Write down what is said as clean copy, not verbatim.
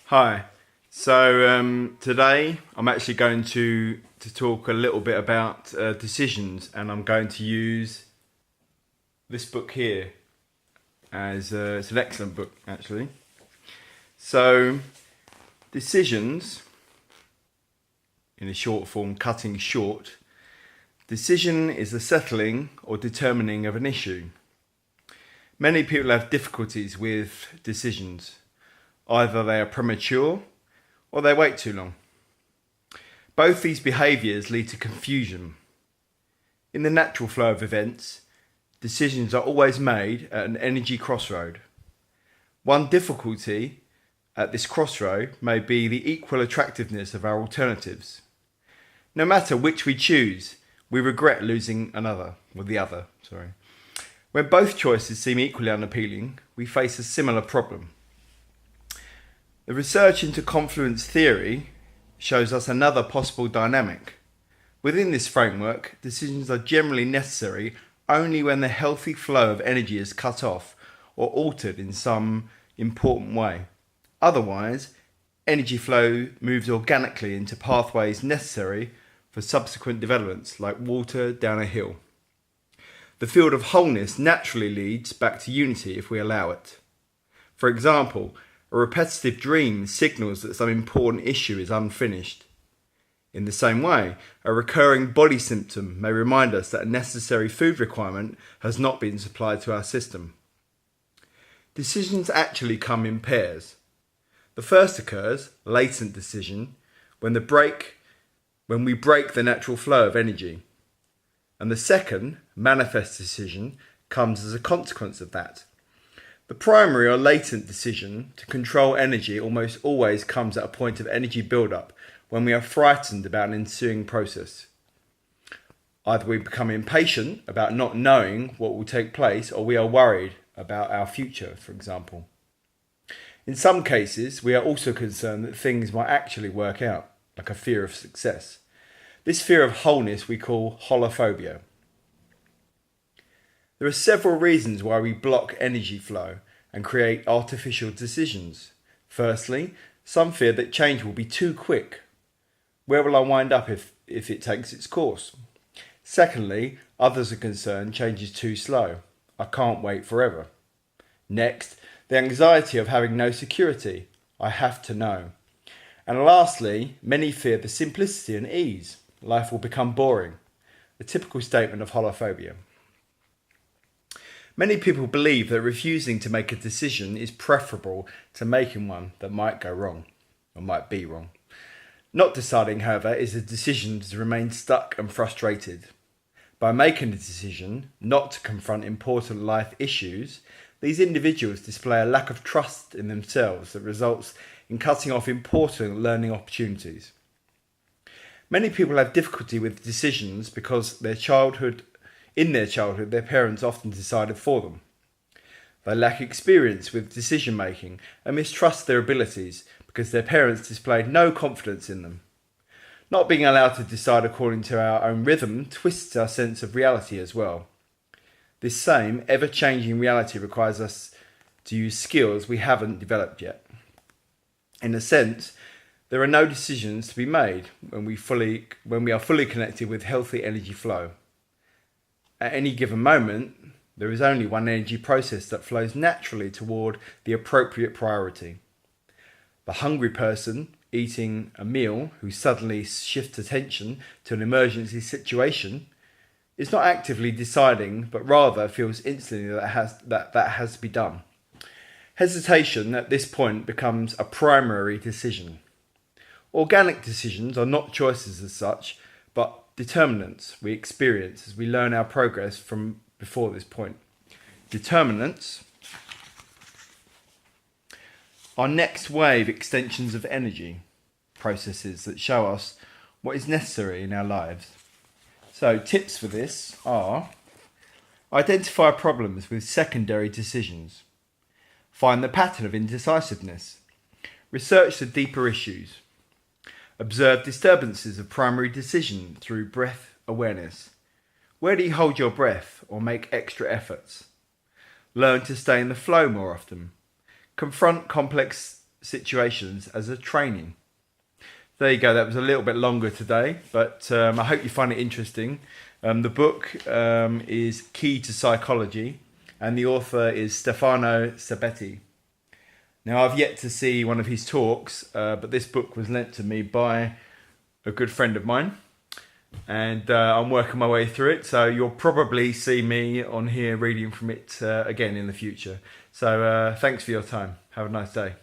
Hi. So today I'm actually going to talk a little bit about decisions, and I'm going to use this book here as it's an excellent book actually. So decisions, in a short form, cutting short. Decision is the settling or determining of an issue. Many people have difficulties with decisions. Either they are premature or they wait too long. Both these behaviours lead to confusion. In the natural flow of events, decisions are always made at an energy crossroad. One difficulty at this crossroad may be the equal attractiveness of our alternatives. No matter which we choose, we regret losing the other. When both choices seem equally unappealing, we face a similar problem. The research into confluence theory shows us another possible dynamic. Within this framework, decisions are generally necessary only when the healthy flow of energy is cut off or altered in some important way. Otherwise, energy flow moves organically into pathways necessary for subsequent developments, like water down a hill. The field of wholeness naturally leads back to unity if we allow it. For example, a repetitive dream signals that some important issue is unfinished. In the same way, a recurring body symptom may remind us that a necessary food requirement has not been supplied to our system. Decisions actually come in pairs. The first occurs, latent decision, when we break the natural flow of energy. And the second, manifest decision, comes as a consequence of that. The primary or latent decision to control energy almost always comes at a point of energy build-up when we are frightened about an ensuing process. Either we become impatient about not knowing what will take place, or we are worried about our future, for example. In some cases, we are also concerned that things might actually work out, like a fear of success. This fear of wholeness we call holophobia. There are several reasons why we block energy flow and create artificial decisions. Firstly, some fear that change will be too quick. Where will I wind up if it takes its course? Secondly, others are concerned change is too slow. I can't wait forever. Next, the anxiety of having no security. I have to know. And lastly, many fear the simplicity and ease. Life will become boring. A typical statement of holophobia. Many people believe that refusing to make a decision is preferable to making one that might go wrong, or might be wrong. Not deciding, however, is a decision to remain stuck and frustrated. By making a decision not to confront important life issues, these individuals display a lack of trust in themselves that results in cutting off important learning opportunities. Many people have difficulty with decisions because in their childhood, their parents often decided for them. They lack experience with decision making and mistrust their abilities because their parents displayed no confidence in them. Not being allowed to decide according to our own rhythm twists our sense of reality as well. This same ever-changing reality requires us to use skills we haven't developed yet. In a sense, there are no decisions to be made when we are fully connected with healthy energy flow. At any given moment, there is only one energy process that flows naturally toward the appropriate priority. The hungry person eating a meal who suddenly shifts attention to an emergency situation is not actively deciding, but rather feels instantly that has to be done. Hesitation at this point becomes a primary decision. Organic decisions are not choices as such, but determinants we experience as we learn our progress from before this point. Determinants are next wave extensions of energy processes that show us what is necessary in our lives. So tips for this are: identify problems with secondary decisions, find the pattern of indecisiveness, research the deeper issues, observe disturbances of primary decision through breath awareness. Where do you hold your breath or make extra efforts? Learn to stay in the flow more often. Confront complex situations as a training. There you go. That was a little bit longer today, but I hope you find it interesting. The book is Key to Psychology, and the author is Stefano Sabetti. Now, I've yet to see one of his talks, but this book was lent to me by a good friend of mine, and I'm working my way through it. So you'll probably see me on here reading from it again in the future. So thanks for your time. Have a nice day.